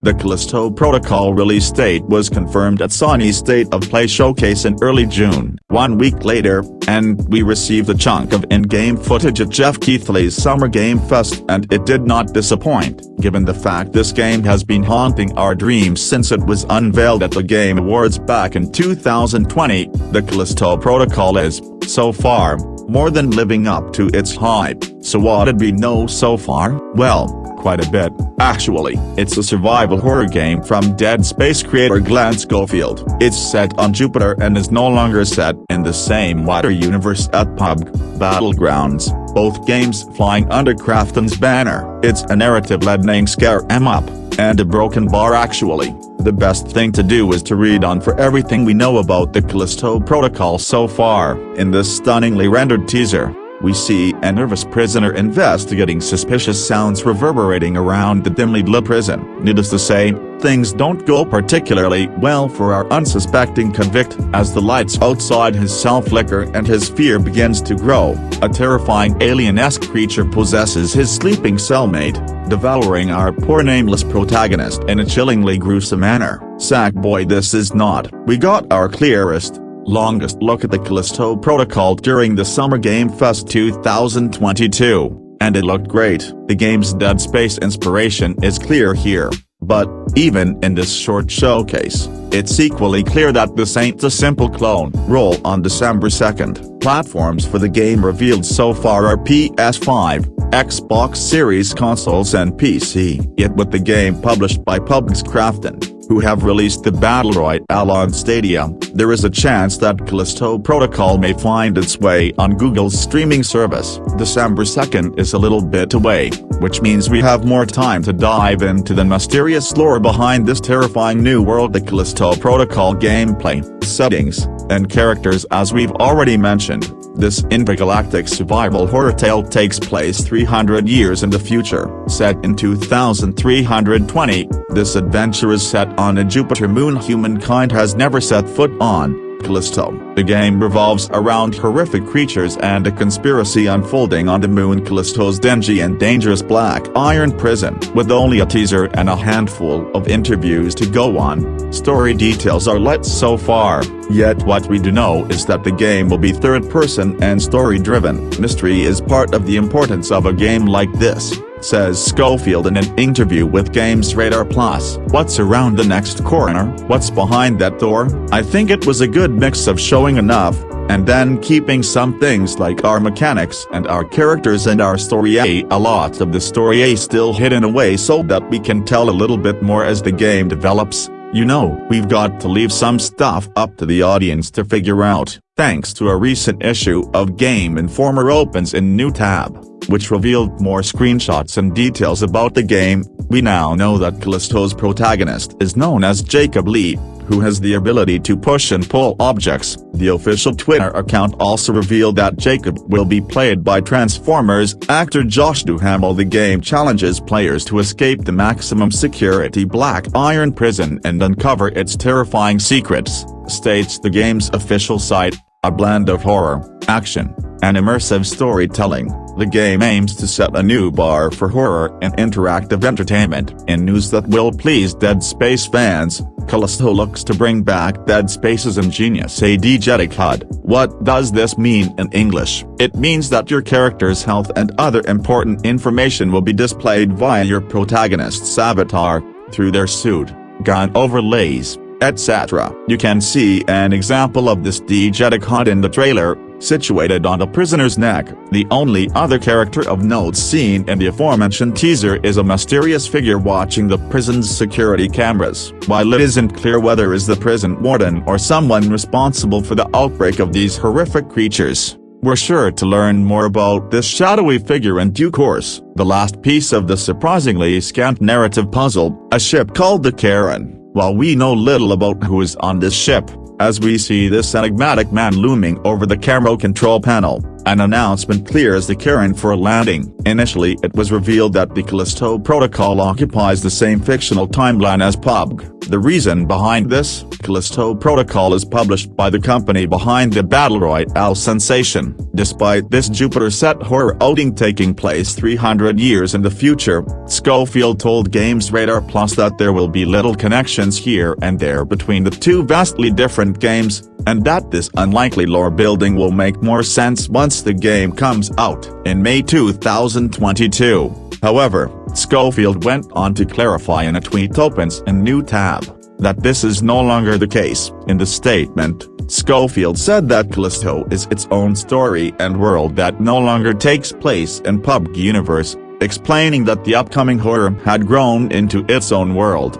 The Callisto Protocol release date was confirmed at Sony's State of Play showcase in early June. 1 week later, and we received a chunk of in-game footage at Jeff Keighley's Summer Game Fest, and it did not disappoint, given the fact this game has been haunting our dreams since it was unveiled at the Game Awards back in 2020. The Callisto Protocol is, so far, more than living up to its hype. So what did we know so far? Well, quite a bit, actually. It's a survival horror game from Dead Space creator Glen Schofield. It's set on Jupiter and is no longer set in the same wider universe at PUBG Battlegrounds, both games flying under Krafton's banner. It's a narrative-led named Scare 'em Up, and a broken bar actually. The best thing to do is to read on for everything we know about the Callisto Protocol so far. In this stunningly rendered teaser, we see a nervous prisoner investigating suspicious sounds reverberating around the dimly lit prison. Needless to say, things don't go particularly well for our unsuspecting convict, as the lights outside his cell flicker and his fear begins to grow. A terrifying alien-esque creature possesses his sleeping cellmate, devouring our poor nameless protagonist in a chillingly gruesome manner. Sackboy, this is not. We got our clearest, longest look at the Callisto Protocol during the Summer Game Fest 2022, and it looked great. The game's Dead Space inspiration is clear here, but, even in this short showcase, it's equally clear that this ain't a simple clone. Roll on December 2nd. Platforms for the game revealed so far are PS5, Xbox Series consoles and PC. Yet with the game published by PUBG's Krafton, who have released the Battle Royale on Stadia, there is a chance that Callisto Protocol may find its way on Google's streaming service. December 2nd is a little bit away, which means we have more time to dive into the mysterious lore behind this terrifying new world. The Callisto Protocol gameplay, settings, and characters. As we've already mentioned, this intergalactic survival horror tale takes place 300 years in the future. Set in 2320, this adventure is set on a Jupiter moon humankind has never set foot on, Callisto. The game revolves around horrific creatures and a conspiracy unfolding on the moon Callisto's dingy and dangerous black iron prison. With only a teaser and a handful of interviews to go on, story details are light so far, yet what we do know is that the game will be third-person and story-driven. Mystery is part of the importance of a game like this, says Schofield in an interview with Games Radar Plus. What's around the next corner? What's behind that door? I think it was a good mix of showing enough, and then keeping some things like our mechanics and our characters and our story. A lot of the story still hidden away so that we can tell a little bit more as the game develops. You know, we've got to leave some stuff up to the audience to figure out. Thanks to a recent issue of Game Informer opens a new tab, which revealed more screenshots and details about the game, we now know that Callisto's protagonist is known as Jacob Lee, who has the ability to push and pull objects. The official Twitter account also revealed that Jacob will be played by Transformers actor Josh Duhamel. The game challenges players to escape the maximum security black iron prison and uncover its terrifying secrets, states the game's official site. A blend of horror, action, and immersive storytelling, the game aims to set a new bar for horror and interactive entertainment. In news that will please Dead Space fans, Callisto looks to bring back Dead Space's ingenious diegetic HUD. What does this mean in English? It means that your character's health and other important information will be displayed via your protagonist's avatar, through their suit, gun overlays, etc. You can see an example of this diegetic HUD in the trailer, situated on the prisoner's neck. The only other character of note seen in the aforementioned teaser is a mysterious figure watching the prison's security cameras. While it isn't clear whether it is the prison warden or someone responsible for the outbreak of these horrific creatures, we're sure to learn more about this shadowy figure in due course. The last piece of the surprisingly scant narrative puzzle, a ship called the Karen. While we know little about who is on this ship, as we see this enigmatic man looming over the camera control panel, an announcement clears the Karen for a landing. Initially it was revealed that the Callisto Protocol occupies the same fictional timeline as PUBG. The reason behind this, Callisto Protocol is published by the company behind the Battle Royale sensation. Despite this Jupiter-set horror outing taking place 300 years in the future, Schofield told Games Radar Plus that there will be little connections here and there between the two vastly different games, and that this unlikely lore building will make more sense once the game comes out in May 2022. However, Schofield went on to clarify in a tweet opens a new tab, that this is no longer the case. In the statement, Schofield said that Callisto is its own story and world that no longer takes place in PUBG universe, explaining that the upcoming horror had grown into its own world.